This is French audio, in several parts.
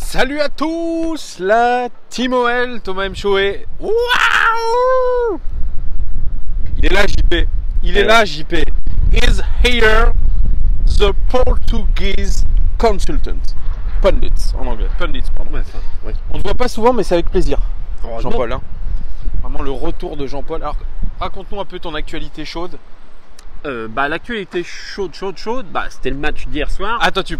Salut à tous, la Team OL, Thomas M. Choé. Waouh! Il est là, JP. Il est là, JP. Is here the Portuguese consultant. Pundits, en anglais. Pundits, pardon. Ouais, enfin, ouais. On ne voit pas souvent, mais c'est avec plaisir. Heureusement. Jean-Paul, hein. Vraiment le retour de Jean-Paul. Alors, raconte-nous un peu ton actualité chaude. L'actualité chaude, c'était le match d'hier soir. Ah, toi, tu.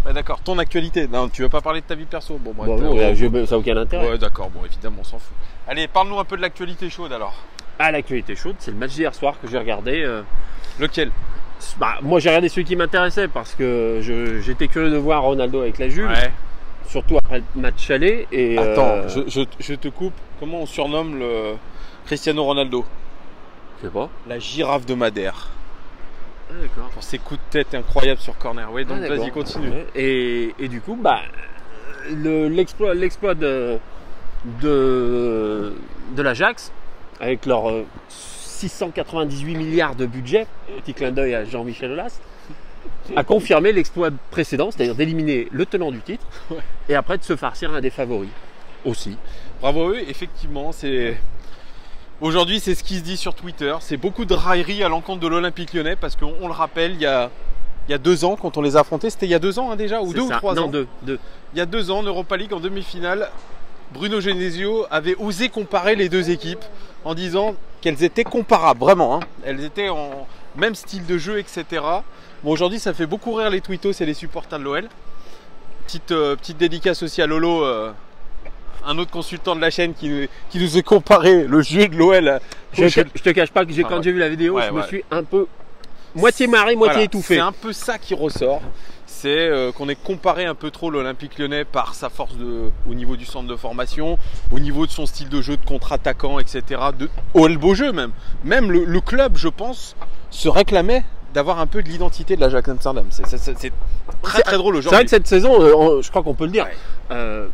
Ouais, d'accord, ton actualité. Non, tu veux pas parler de ta vie perso. Bon, bref. Ça n'a aucun intérêt. Ouais, d'accord, bon, évidemment, on s'en fout. Allez, parle-nous un peu de l'actualité chaude alors. Ah, l'actualité chaude, c'est le match d'hier soir que j'ai regardé. Lequel? Moi, j'ai regardé celui qui m'intéressait parce que j'étais curieux de voir Ronaldo avec la Juve. Ouais. Surtout après le match aller. Et, Attends, je te coupe. Comment on surnomme le Cristiano Ronaldo? Je sais pas. La girafe de Madère. Ah, d'accord. Pour ses coups de tête incroyables sur corner. Oui, donc d'accord. vas-y, continue. Ouais. Et du coup, l'exploit de l'Ajax, avec leur 698 milliards de budget, petit clin d'œil à Jean-Michel Aulas, a confirmé l'exploit précédent, c'est-à-dire d'éliminer le tenant du titre, Ouais. et après de se farcir un des favoris aussi. Bravo à eux, effectivement, c'est. Aujourd'hui, c'est ce qui se dit sur Twitter. C'est beaucoup de raillerie à l'encontre de l'Olympique Lyonnais parce qu'on le rappelle, il y a 2 ans, quand on les a affrontés, c'était il y a 2 ans hein, déjà, ou 2 ou 3 ans. Non, deux. Il y a 2 ans, en Europa League, en demi-finale, Bruno Genesio avait osé comparer les deux équipes en disant qu'elles étaient comparables, vraiment. Hein. Elles étaient en même style de jeu, etc. Bon, aujourd'hui, ça fait beaucoup rire les twittos et les supporters de l'OL. Petite dédicace aussi à Lolo, un autre consultant de la chaîne qui nous a comparé le jeu de l'OL. Je te cache pas que quand j'ai vu la vidéo, je me suis un peu moitié marré, moitié étouffé. C'est un peu ça qui ressort. C'est qu'on est comparé un peu trop l'Olympique Lyonnais par sa force au niveau du centre de formation, au niveau de son style de jeu de contre-attaquant, etc. Le beau jeu même. Même le club, je pense, se réclamait d'avoir un peu de l'identité de l'Ajax Amsterdam. C'est très drôle aujourd'hui. C'est vrai que cette saison, je crois qu'on peut le dire, Ouais.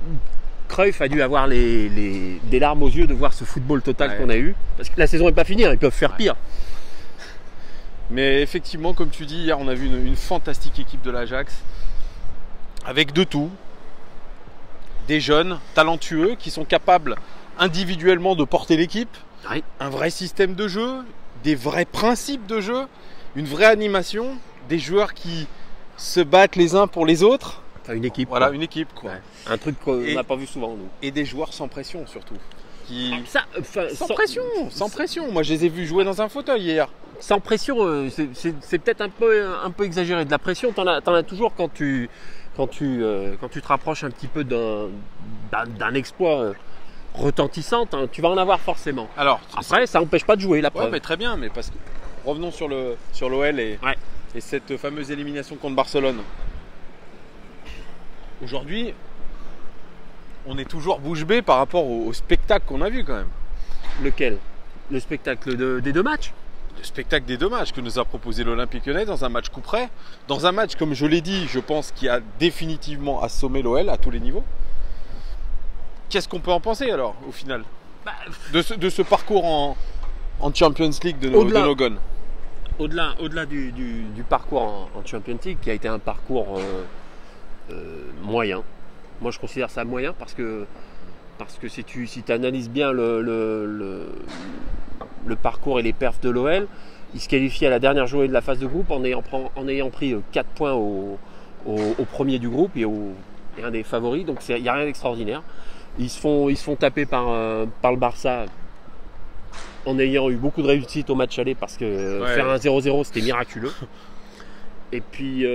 Cruyff a dû avoir des larmes aux yeux de voir ce football total qu'on a eu. Parce que la saison n'est pas finie, ils peuvent faire pire. Mais effectivement, comme tu dis, hier on a vu une fantastique équipe de l'Ajax avec de tout. Des jeunes talentueux qui sont capables individuellement de porter l'équipe, Oui. un vrai système de jeu, des vrais principes de jeu, une vraie animation, des joueurs qui se battent les uns pour les autres. Enfin, une équipe. Voilà, quoi. une équipe quoi. Ouais. Un truc qu'on Et- n'a pas vu souvent, nous. Et des joueurs sans pression surtout. Sans pression. Moi je les ai vus jouer dans un fauteuil hier. Sans pression, c'est peut-être un peu exagéré. De la pression, t'en as toujours quand tu te rapproches un petit peu d'un exploit retentissant, tu vas en avoir forcément. Alors, Après, ça n'empêche pas de jouer, la ouais, preuve. mais très bien, mais parce que revenons sur l'OL et cette fameuse élimination contre Barcelone. Aujourd'hui, on est toujours bouche bée par rapport au spectacle qu'on a vu quand même. Lequel? Le spectacle des 2 matchs? Le spectacle des 2 matchs que nous a proposé l'Olympique Lyonnais dans un match coup près, dans un match, comme je l'ai dit, je pense qui a définitivement assommé l'OL à tous les niveaux. Qu'est-ce qu'on peut en penser alors, au final, de ce parcours en Champions League de nos gones? Au-delà du parcours en Champions League, qui a été un parcours moyen. Moi, je considère ça moyen parce que si tu analyses bien le parcours et les perfs de l'OL, il se qualifie à la dernière journée de la phase de groupe en ayant pris 4 points au premier du groupe et un des favoris. Donc, il n'y a rien d'extraordinaire. Ils se font taper par le Barça en ayant eu beaucoup de réussite au match aller parce que faire un 0-0 c'était miraculeux. Et puis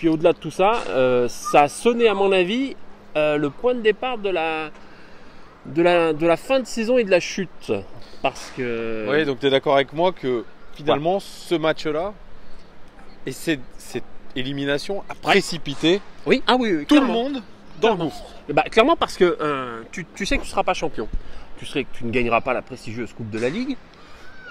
au-delà de tout ça, ça a sonné à mon avis le point de départ de la fin de saison et de la chute. Parce que. Oui, donc tu es d'accord avec moi que finalement ce match-là et cette élimination a précipité Oui, oui, tout le clairement. monde dans le gouffre. Clairement parce que tu sais que tu ne seras pas champion. Tu sais que tu ne gagneras pas la prestigieuse Coupe de la Ligue.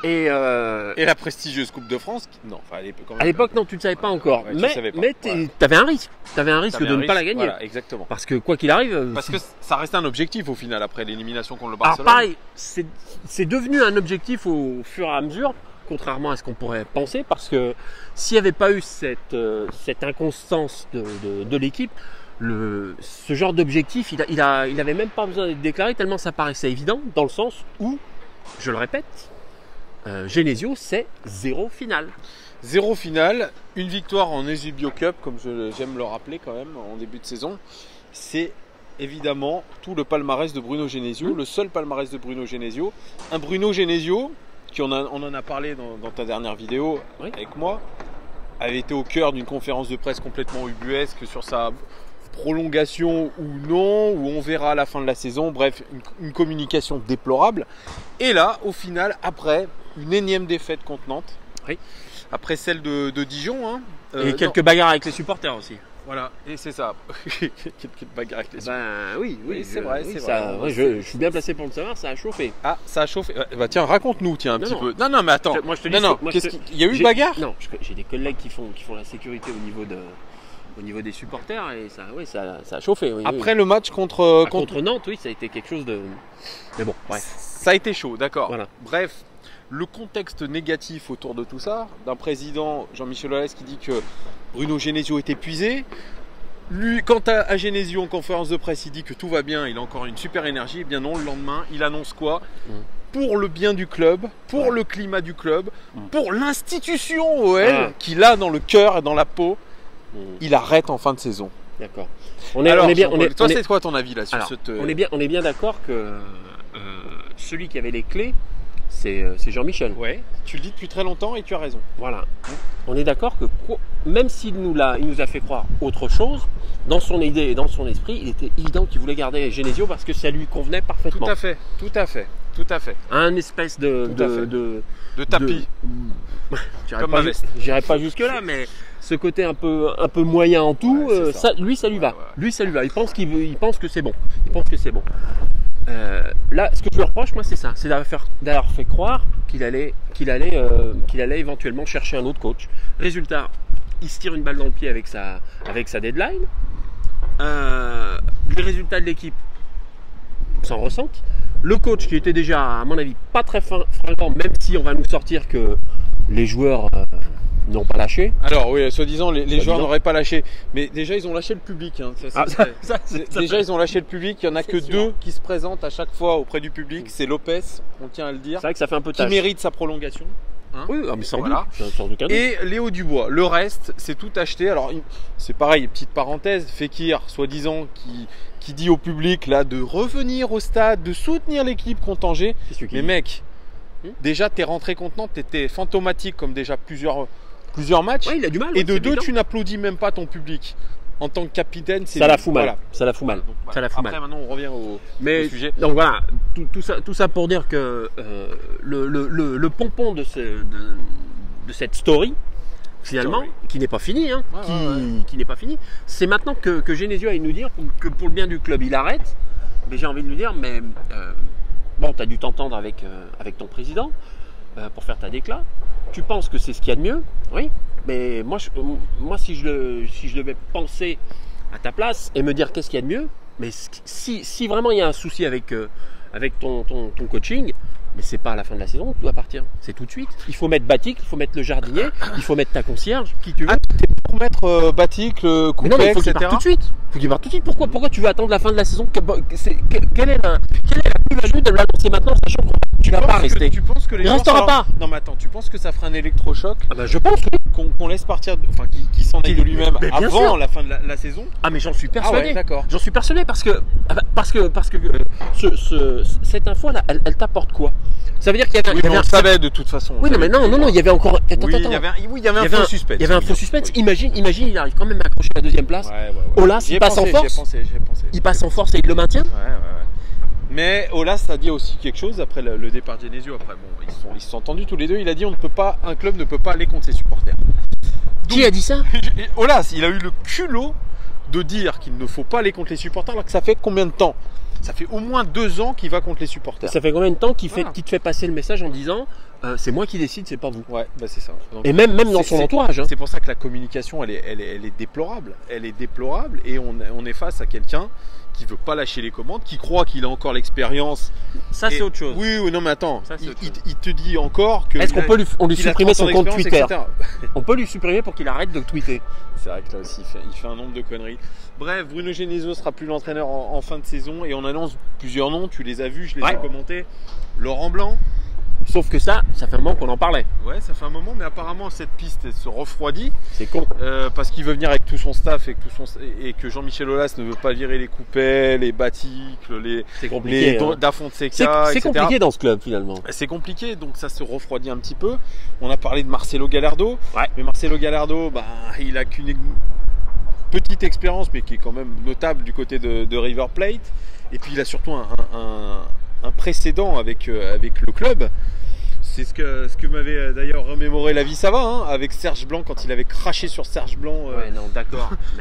Et la prestigieuse Coupe de France. Non, enfin, à l'époque, non, tu ne savais pas encore. Ouais, tu savais pas. Mais tu avais un risque. Tu avais un risque de ne pas la gagner. Voilà, exactement. Parce que quoi qu'il arrive. Parce que ça restait un objectif au final après l'élimination contre le Alors Barcelone. pareil, c'est devenu un objectif au fur et à mesure, contrairement à ce qu'on pourrait penser, parce que s'il n'y avait pas eu cette inconstance de l'équipe, ce genre d'objectif, il avait même pas besoin d'être déclaré tellement ça paraissait évident, dans le sens où, je le répète, Genesio c'est 0 finale. 0 finale, une victoire en Esubio Cup, comme j'aime le rappeler quand même en début de saison. C'est évidemment tout le palmarès de Bruno Genesio, le seul palmarès de Bruno Genesio. Un Bruno Genesio, on en a parlé dans ta dernière vidéo avec moi, avait été au cœur d'une conférence de presse complètement ubuesque sur sa prolongation ou non, où on verra à la fin de la saison. Bref, une communication déplorable. Et là, au final, après une énième défaite contre Nantes, après celle de Dijon. Hein, et quelques bagarres avec les supporters aussi. Voilà, et c'est ça. Quelques bagarres avec les supporters. Oui, c'est vrai. Je suis bien placé pour le savoir, ça a chauffé. Ah, ça a chauffé. Bah tiens, raconte-nous un petit peu. Non, mais attends. Moi, je te dis, il y a eu une bagarre? Non, j'ai des collègues qui font la sécurité au niveau des supporters et ça a chauffé. Après le match contre Nantes, oui, ça a été quelque chose de. Mais bon, bref. Ça a été chaud, d'accord. Voilà. Bref, le contexte négatif autour de tout ça, d'un président Jean-Michel Aulas qui dit que Bruno Genesio est épuisé. Lui, quant à Genesio en conférence de presse, il dit que tout va bien, il a encore une super énergie. Eh bien non, le lendemain, il annonce quoi? Pour le bien du club, pour le climat du club, pour l'institution OL qu'il a dans le cœur et dans la peau, il arrête en fin de saison. D'accord. C'est quoi ton avis là sur cette... On est bien d'accord que celui qui avait les clés, c'est Jean-Michel. Ouais, tu le dis depuis très longtemps et tu as raison. Voilà. On est d'accord que même s'il nous a fait croire autre chose, dans son idée et dans son esprit, il était évident qu'il voulait garder Genesio parce que ça lui convenait parfaitement. Tout à fait. Un espèce de tapis. J'irai pas jusque là, mais ce côté un peu moyen en tout, ça lui va. Ouais. Lui ça lui va. Il pense que c'est bon. Là, ce que je lui reproche, moi, c'est ça, c'est d'avoir fait croire qu'il allait éventuellement chercher un autre coach. Résultat, il se tire une balle dans le pied avec sa deadline. Les résultats de l'équipe s'en ressentent. Le coach qui était déjà, à mon avis, pas très fringant, même si on va nous sortir que les joueurs n'ont pas lâché. Alors oui, soi-disant, les joueurs n'auraient pas lâché. Mais déjà, ils ont lâché le public. Hein. Ils ont lâché le public. Il n'y en a que deux qui se présentent à chaque fois auprès du public. C'est Lopez, on tient à le dire. C'est vrai que ça fait un peu tâche. Qui mérite sa prolongation. Hein, oui, mais sans doute. Et Léo Dubois. Le reste, c'est tout acheté. Alors, c'est pareil, petite parenthèse. Fekir, soi-disant, qui dit au public là de revenir au stade, de soutenir l'équipe contre Angers. Mais mec, déjà, t'es rentré contre Nantes, t'étais fantomatique comme déjà plusieurs matchs. Ouais, il a du mal. Et de deux, tu n'applaudis même pas ton public. En tant que capitaine, c'est ça la fout mal. Voilà. Ça la fout mal. Après, maintenant, on revient au sujet. Donc voilà, tout ça pour dire que le pompon de cette story, finalement, qui n'est pas fini, qui n'est pas fini, c'est maintenant que Genesio aille nous dire que pour le bien du club, il arrête. Mais j'ai envie de lui dire, mais bon, tu as dû t'entendre avec ton président pour faire ta déclat. Tu penses que c'est ce qu'il y a de mieux? Oui. Mais moi, si je devais penser à ta place et me dire qu'est-ce qu'il y a de mieux, mais si vraiment il y a un souci avec ton coaching, mais c'est pas à la fin de la saison que tu dois partir, c'est tout de suite. Il faut mettre Batik, il faut mettre le jardinier, il faut mettre ta concierge, qui tu veux. Ah, t'es pour mettre Batik, le coupé, non, mais il faut qu'il parte tout de suite. Pourquoi tu veux attendre la fin de la saison? Quelle est la plus-value de l'annoncer maintenant, sachant que tu vas pas rester? Tu penses que les il gens restera pas. Non mais attends, tu penses que ça fera un électrochoc? Je pense qu'on laisse partir, qu'il s'en aille de lui-même avant la fin de la saison. Ah mais j'en suis persuadé. Ah ouais, d'accord. J'en suis persuadé parce que cette info là, elle t'apporte quoi? Ça veut dire qu'il y avait, on le savait de toute façon. Oui, mais non, il y avait encore. Il y avait un faux suspense. Il y avait un faux suspense. Imagine, il arrive quand même à accrocher la deuxième place. Olas, il passe en force. Il passe en force et il le maintient. Mais Olas a dit aussi quelque chose après le départ de Genesio. Après, bon, ils se sont entendus tous les deux. Il a dit un club ne peut pas aller contre ses supporters. Qui a dit ça? Olas, il a eu le culot de dire qu'il ne faut pas aller contre les supporters alors que ça fait combien de temps? Ça fait au moins 2 ans qu'il va contre les supporters. Ça fait combien de temps qu'il te fait passer le message en disant c'est moi qui décide, c'est pas vous? Ouais, c'est ça. Donc, et même dans son entourage. C'est pour ça que la communication, elle est déplorable. Elle est déplorable et on est face à quelqu'un qui veut pas lâcher les commandes, qui croit qu'il a encore l'expérience. Ça, c'est autre chose. Oui, oui, non, mais attends. Ça, c'est autre chose. Il te dit encore que. Est-ce qu'on peut lui supprimer son compte Twitter? etc. On peut lui supprimer pour qu'il arrête de tweeter. C'est vrai que là aussi, il fait un nombre de conneries. Bref, Bruno Genesio sera plus l'entraîneur en fin de saison et on annonce plusieurs noms. Tu les as vus, je les ai commentés. Laurent Blanc. Sauf que ça fait un moment qu'on en parlait. Ouais, ça fait un moment, mais apparemment cette piste elle se refroidit. C'est con. Parce qu'il veut venir avec tout son staff et que Jean-Michel Aulas ne veut pas virer les Coupet, les Batic, les Dafonseca, c'est compliqué dans ce club finalement. C'est compliqué, donc ça se refroidit un petit peu. On a parlé de Marcelo Gallardo, mais Marcelo Gallardo, il a qu'une petite expérience, mais qui est quand même notable du côté de River Plate. Et puis il a surtout un précédent avec le club. C'est ce que m'avait d'ailleurs remémoré la vie, ça va, hein, avec Serge Blanc quand il avait craché sur Serge Blanc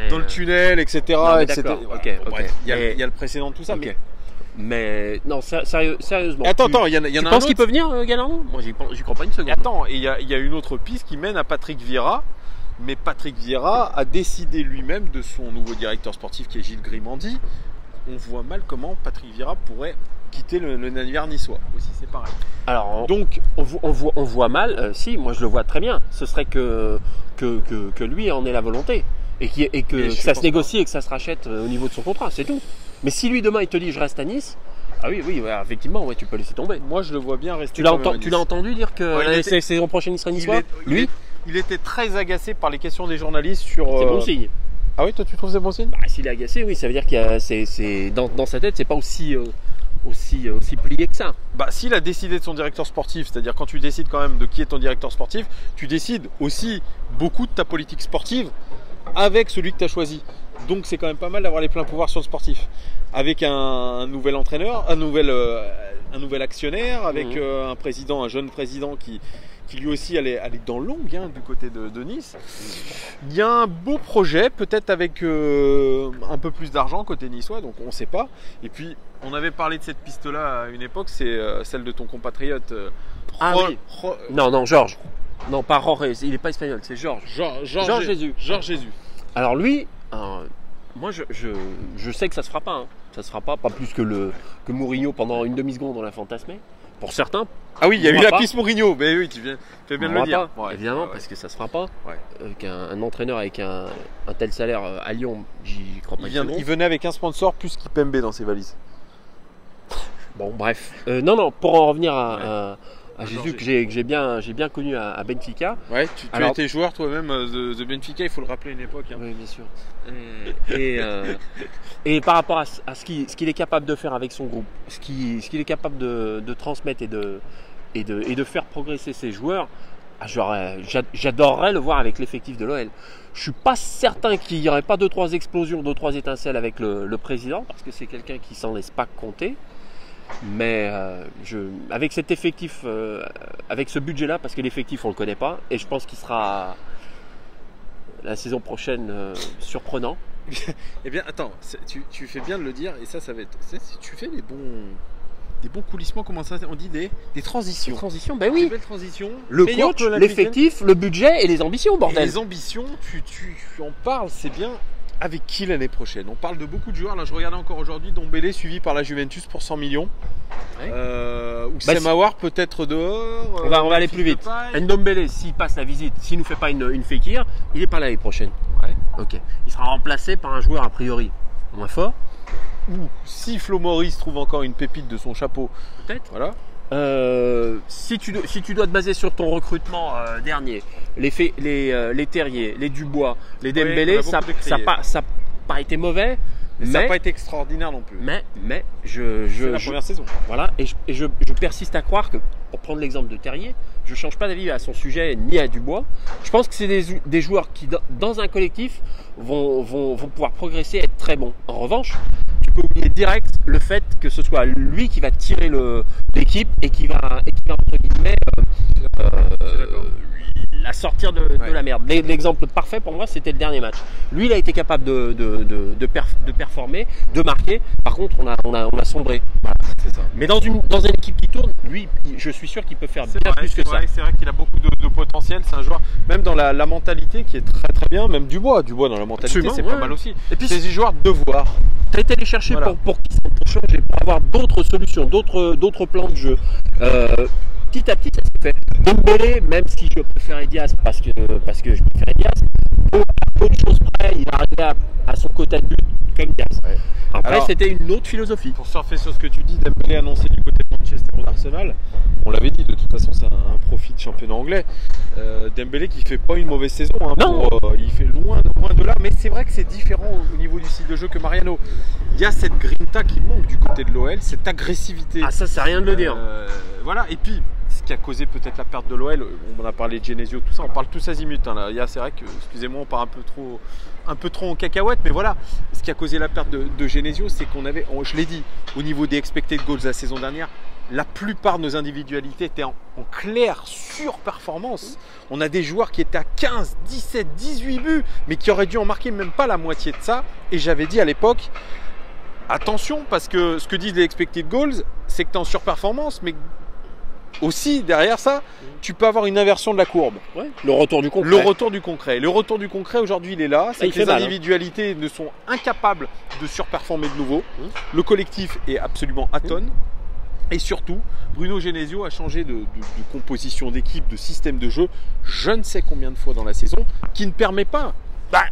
dans le tunnel, etc. Non, etc. Okay, bref, il y a le précédent de tout ça. Okay. Mais non, sérieusement. Attends, il y en a tu penses qu'il peut venir, Gallardo? Moi, j'y crois pas une seconde. Attends, il y a une autre piste qui mène à Patrick Vieira. Mais Patrick Vieira a décidé lui-même de son nouveau directeur sportif qui est Gilles Grimandi. On voit mal comment Patrick Vieira pourrait quitter le navire niçois aussi, c'est pareil. Alors, donc, on voit mal, si, moi je le vois très bien, ce serait que lui en ait la volonté et que ça se négocie et que ça se rachète au niveau de son contrat, c'est tout. Mais si lui demain il te dit je reste à Nice, ah oui, effectivement, tu peux laisser tomber. Moi je le vois bien rester. Tu l'as entendu dire que la saison prochaine il sera niçois? Il était très agacé par les questions des journalistes sur. C'est bon signe. Ah oui, toi tu trouves c'est bon signe? S'il est agacé, oui, ça veut dire que dans sa tête, c'est pas aussi plié que ça. S'il a décidé de son directeur sportif, c'est-à-dire quand tu décides quand même de qui est ton directeur sportif, tu décides aussi beaucoup de ta politique sportive avec celui que tu as choisi. Donc c'est quand même pas mal d'avoir les pleins pouvoirs sur le sportif. Avec un nouvel entraîneur, un nouvel actionnaire, avec un jeune président qui lui aussi allait dans l'ongle du côté de Nice. Il y a un beau projet, peut-être avec un peu plus d'argent côté niçois, donc on ne sait pas. Et puis, on avait parlé de cette piste-là à une époque, c'est celle de ton compatriote. Non, Georges. Non, pas Jorge, il n'est pas espagnol, c'est Georges. Georges Jésus. Alors lui, moi je sais que ça se fera pas. Hein. Ça se fera pas plus que Mourinho pendant une demi-seconde on l'a fantasmé. Pour certains. Ah oui, il y a eu la piste Mourinho, mais oui, tu fais bien de le dire. Évidemment, parce que ça se fera pas. Avec un entraîneur avec un tel salaire à Lyon, j'y crois pas. Il venait avec un sponsor plus qu'Ipembe dans ses valises. Bon, bref. Non, pour en revenir à Jésus, que j'ai bien connu à Benfica. Ouais, tu as été joueur toi-même de Benfica, il faut le rappeler à une époque. Hein. Oui, bien sûr. Et par rapport à ce qu'il est capable de faire avec son groupe, ce qu'il est capable de transmettre et de faire progresser ses joueurs, j'adorerais le voir avec l'effectif de l'OL. Je suis pas certain qu'il n'y aurait pas 2-3 explosions, 2-3 étincelles avec le président, parce que c'est quelqu'un qui s'en laisse pas compter. Mais avec cet effectif, avec ce budget-là, parce que l'effectif on le connaît pas, et je pense qu'il sera la saison prochaine surprenant. Eh bien, attends, tu fais bien de le dire, et ça va être. Tu fais des bons coulissements, comment ça on dit des transitions. Des transitions, ben oui. Des belles transitions. Le coach, l'effectif, le budget et les ambitions, bordel. Et les ambitions, tu en parles, c'est bien. Avec qui l'année prochaine? On parle de beaucoup de joueurs. Là, je regardais encore aujourd'hui Dombele suivi par la Juventus pour 100 millions. Ou Semawar peut-être dehors. On va aller plus vite. Ndombele, s'il passe la visite, s'il nous fait pas une Fekir, il est pas là l'année prochaine. Ok. Il sera remplacé par un joueur a priori moins fort. Ou si Flo Maurice trouve encore une pépite de son chapeau. Peut-être. Voilà. Si tu dois te baser sur ton recrutement dernier, les Terriers, les Dubois, les Dembélé, ça n'a pas été mauvais, mais ça n'a pas été extraordinaire non plus. Mais c'est la première saison. Voilà, et je persiste à croire que, pour prendre l'exemple de Terrier, je ne change pas d'avis à son sujet ni à Dubois. Je pense que c'est des joueurs qui, dans un collectif, vont pouvoir progresser et être très bons. En revanche, tu peux oublier direct le fait que ce soit lui qui va tirer l'équipe et qui va entre guillemets la sortir de la merde. L'exemple parfait pour moi, c'était le dernier match. Lui, il a été capable de performer, de marquer. Par contre, on a sombré. Voilà. C'est ça. Mais dans une équipe qui tourne, lui, je suis sûr qu'il peut faire bien plus que ça. C'est vrai qu'il a beaucoup de potentiel. C'est un joueur, même dans la mentalité, qui est très très bien. Même Dubois dans la mentalité, c'est pas mal aussi. Et puis, c'est des joueurs de devoir. Tu as été les chercher pour changer, pour avoir d'autres solutions, d'autres plans de jeu. Petit à petit, ça se fait. Dembélé, même si je préfère Diaz parce que je préfère Diaz, à peu de choses près, il va arriver à son quota de but comme Diaz. Ouais. Après, c'était une autre philosophie. Pour surfer sur ce que tu dis, Dembélé annoncé du côté de Manchester ou d'Arsenal, on l'avait dit, de toute façon, c'est un profit de championnat anglais. Dembélé qui fait pas une mauvaise saison, hein, non. Il fait loin de là, mais c'est vrai que c'est différent au niveau du style de jeu que Mariano. Il y a cette grinta qui manque du côté de l'OL, cette agressivité. Ah, ça, c'est rien de le dire. Voilà, et puis ce qui a causé peut-être la perte de l'OL, on a parlé de Genesio, tout ça, on parle tous azimuts. Hein, là. C'est vrai que, excusez-moi, on part un peu trop en cacahuète, mais voilà, ce qui a causé la perte de Genesio, c'est qu'on avait, je l'ai dit, au niveau des expected goals la saison dernière, la plupart de nos individualités étaient en claire surperformance. On a des joueurs qui étaient à 15, 17, 18 buts, mais qui auraient dû en marquer même pas la moitié de ça. Et j'avais dit à l'époque, attention, parce que ce que disent les expected goals, c'est que tu es en surperformance, mais aussi derrière ça, tu peux avoir une inversion de la courbe. Ouais, le retour du concret. Le retour du concret aujourd'hui, il est là. C'est que les individualités ne sont incapables de surperformer de nouveau. Le collectif est absolument atone. Et surtout, Bruno Genesio a changé de composition d'équipe, de système de jeu, je ne sais combien de fois dans la saison, qui ne permet pas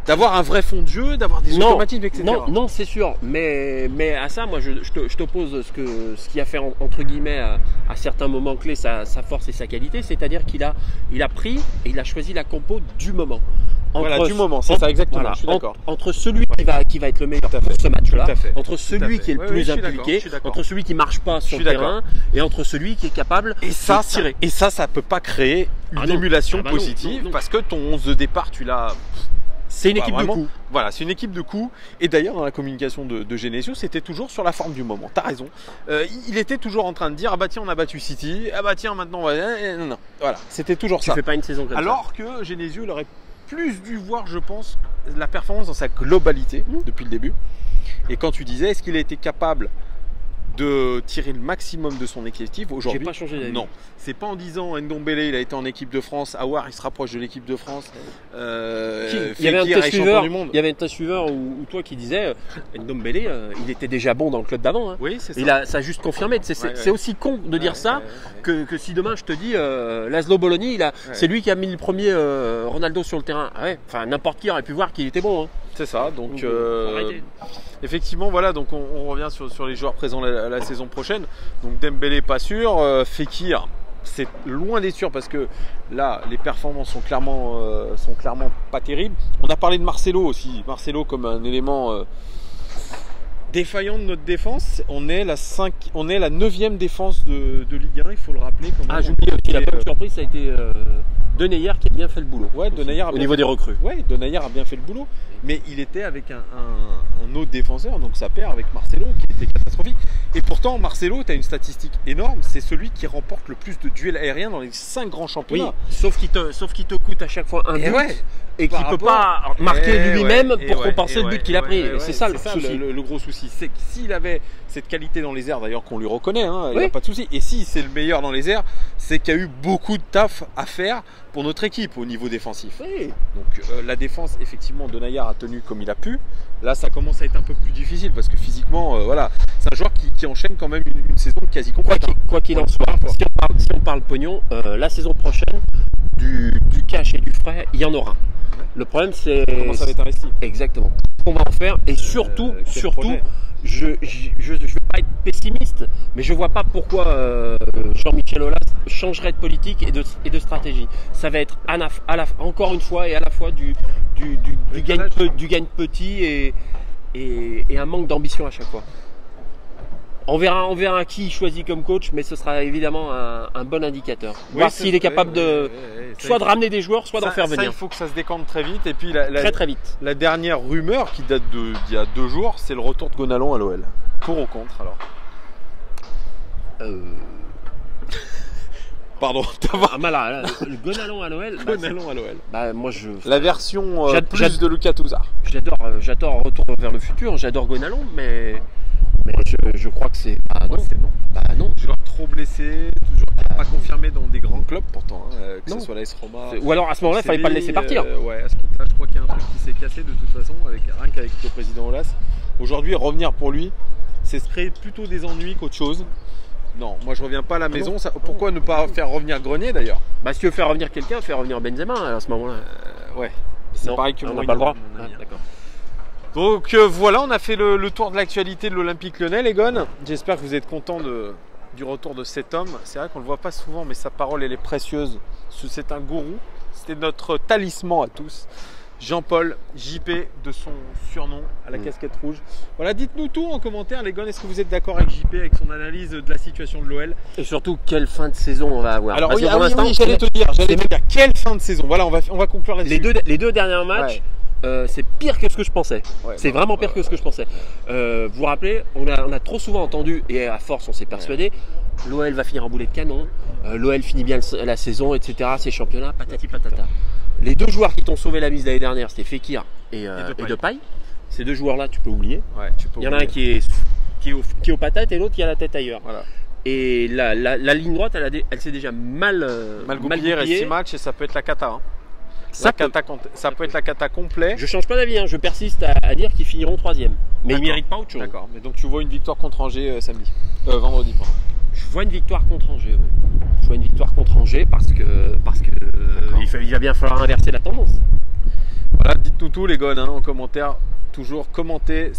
d'avoir un vrai fond de jeu, d'avoir des automatismes, etc. Non, c'est sûr. Mais à ça, moi, je t'oppose ce qui a fait, entre guillemets, à certains moments clés, sa force et sa qualité. C'est-à-dire qu'il a pris et il a choisi la compo du moment. Du moment, c'est ça exactement, voilà, je suis d'accord. Entre celui qui va être le meilleur pour ce match-là, entre celui qui est le plus impliqué, entre celui qui marche pas sur le terrain, et entre celui qui est capable de tirer. Et ça peut pas créer une émulation positive, parce que ton 11 de départ, tu l'as... C'est une équipe de coups. Voilà, c'est une équipe de coups. Et d'ailleurs, dans la communication de Genesio, c'était toujours sur la forme du moment. T'as raison. Il était toujours en train de dire, ah bah tiens, on a battu City. Ah bah tiens, maintenant, on va... Non. Voilà, c'était toujours ça. Tu fais pas une saison comme ça. Alors que Genesio, il aurait plus dû voir, je pense, la performance dans sa globalité depuis le début. Et quand tu disais, est-ce qu'il a été capable de tirer le maximum de son effectif aujourd'hui? J'ai pas changé d'avis. Non, c'est pas en disant Ndombele il a été en équipe de France, Aouar il se rapproche de l'équipe de France. Il y avait un de tes suiveurs ou toi qui disait Ndombele il était déjà bon dans le club d'avant. Hein. Oui, c'est ça. Ça a juste confirmé. C'est aussi con de dire ça que si demain je te dis Laszlo Bologna, c'est lui qui a mis le premier Ronaldo sur le terrain. Ah ouais, enfin n'importe qui aurait pu voir qu'il était bon. Hein. C'est ça, donc effectivement voilà, donc on revient sur les joueurs présents la saison prochaine. Donc Dembélé pas sûr, Fekir c'est loin d'être sûr parce que là les performances sont clairement pas terribles. On a parlé de Marcelo aussi, Marcelo comme un élément défaillant de notre défense. On est la 9e défense de Ligue 1, il faut le rappeler. J'oublie aussi la bonne surprise, ça a été Denayer qui a bien fait le boulot. Ouais, Denayer au niveau des recrues. Ouais, Denayer a bien fait le boulot, mais il était avec un autre défenseur, donc ça perd avec Marcelo qui était catastrophique. Et pourtant, Marcelo, tu as une statistique énorme, c'est celui qui remporte le plus de duels aériens dans les 5 grands championnats. Oui, sauf qu'il te coûte à chaque fois un but et qu'il ne peut pas marquer lui-même pour compenser le but qu'il a pris. C'est ça le souci. Le gros souci, c'est que s'il avait cette qualité dans les airs, d'ailleurs qu'on lui reconnaît, il n'y a pas de souci. Et si c'est le meilleur dans les airs, c'est qu'il y a eu beaucoup de taf à faire pour notre équipe au niveau défensif. Oui. Donc la défense, effectivement, Denayer a tenu comme il a pu. Là, ça commence à être un peu plus difficile parce que physiquement, c'est un joueur qui enchaîne quand même une saison quasi complète. Quoi qu'il en soit, si on parle pognon, la saison prochaine, du cash et du frais, il y en aura. Le problème, c'est comment ça va être investi. Exactement. Ce qu'on va en faire et surtout, je vais pas être pessimiste, mais je vois pas pourquoi Jean-Michel Aulas changerait de politique et de stratégie. Ça va être encore une fois et à la fois du gagne petit et un manque d'ambition à chaque fois. On verra qui choisit comme coach, mais ce sera évidemment un bon indicateur. Voir s'il est capable de ramener des joueurs, soit d'en faire venir. Il faut que ça se décante très vite. Et puis très vite. La dernière rumeur qui date d'il y a 2 jours, c'est le retour de Gonalon à l'OL. Pour ou contre alors Pardon. Ah, là, le Gonalon à l'OL. Gonalon à l'OL. Bah, moi, La version J'ad- de Lucas Touzard. J'adore Retour vers le futur, j'adore Gonalon, mais je crois que c'est. Ah non, c'est non. bah non. Joueur trop blessé, toujours pas confirmé dans des grands clubs pourtant, que Non. ce soit l'AS Roma. Ou alors à ce moment-là, il fallait pas le laisser partir. Ouais, à ce moment-là, je crois qu'il y a un truc qui s'est cassé de toute façon, rien qu'avec le président Olas. Aujourd'hui, revenir pour lui, c'est se créer plutôt des ennuis qu'autre chose. Non, moi je reviens pas à la maison. Pourquoi ne pas faire revenir Grenier d'ailleurs? Bah, si tu veux faire revenir quelqu'un, faire revenir Benzema à ce moment-là. Ouais, c'est Non, pareil que on n'a Mourinho, pas le droit. mon ami. Ah, d'accord. Donc voilà, on a fait le tour de l'actualité de l'Olympique Lyonnais, les gars. J'espère que vous êtes contents du retour de cet homme. C'est vrai qu'on le voit pas souvent, mais sa parole elle est précieuse. C'est un gourou. C'était notre talisman à tous. Jean-Paul JP de son surnom à la casquette rouge. Voilà, dites-nous tout en commentaire, les gars. Est-ce que vous êtes d'accord avec JP, avec son analyse de la situation de l'OL? Et surtout, quelle fin de saison on va avoir? Alors Parce oui, que pour oui, l'instant, j'allais te dire, quelle fin de saison. Voilà, on va conclure là-dessus. les deux derniers matchs, c'est pire que ce que je pensais. Ouais, C'est vraiment pire que ce que je pensais. Vous vous rappelez, on a trop souvent entendu, et à force on s'est persuadé, l'OL va finir en boulet de canon, l'OL finit bien la saison, etc. C'est championnat, patati patata. Les deux joueurs qui t'ont sauvé la mise l'année dernière, c'était Fekir et Depay. Ces deux joueurs-là, tu peux oublier. Ouais, tu peux Il y en a un qui est aux patates et l'autre qui a la tête ailleurs. Voilà. Et la ligne droite, elle s'est déjà mal goupillée, il reste 6 matchs et ça peut être la cata. Hein. Ça peut être la cata complet. Je change pas d'avis, hein. Je persiste à dire qu'ils finiront 3e. Mais ils méritent pas autre chose. D'accord, mais donc tu vois une victoire contre Angers vendredi. Pardon. Je vois une victoire contre Angers. Oui. Je vois une victoire contre Angers parce que il va bien falloir inverser la tendance. Voilà, dites-nous tout les gars, en commentaire. Toujours commentez.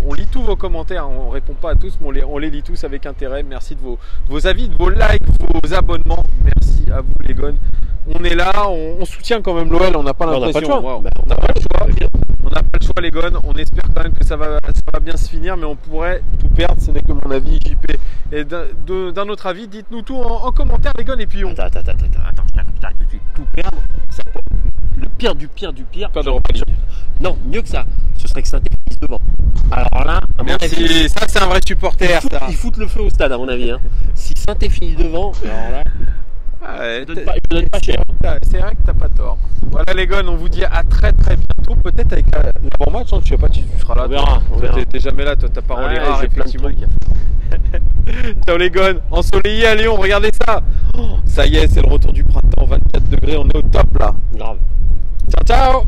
On lit tous vos commentaires, on répond pas à tous, mais on les lit tous avec intérêt. Merci de vos avis, de vos likes, vos abonnements. Merci à vous les gars. On est là, on soutient quand même l'OL, on n'a pas l'impression. On n'a pas le choix. On n'a pas le choix les gars, on espère quand même que ça va bien se finir, mais on pourrait tout perdre, ce n'est que mon avis JP. Et d'un autre avis, dites-nous tout en commentaire les gars, et puis on... Attends, tout de suite, tout perdre, le pire du pire du pire. Pas d'Europa League. Non, mieux que ça, ce serait que Saint-Étienne finisse devant. Alors là, à mon avis, ça c'est un vrai supporter. Ils foutent le feu au stade à mon avis. Hein. Si Saint-Étienne finit devant, alors là... je ne donne pas cher. C'est vrai que t'as pas tort. Voilà les gars, on vous dit à très bientôt. Peut-être avec l'avant-match, je sais pas, tu seras là. On verra. T'es jamais là, toi, ta parole est rare, j'ai plein de effectivement. trucs. Ciao les gars, ensoleillé à Lyon, regardez ça. Ça y est, c'est le retour du printemps, 24 degrés, on est au top là. Grave. Ciao ciao.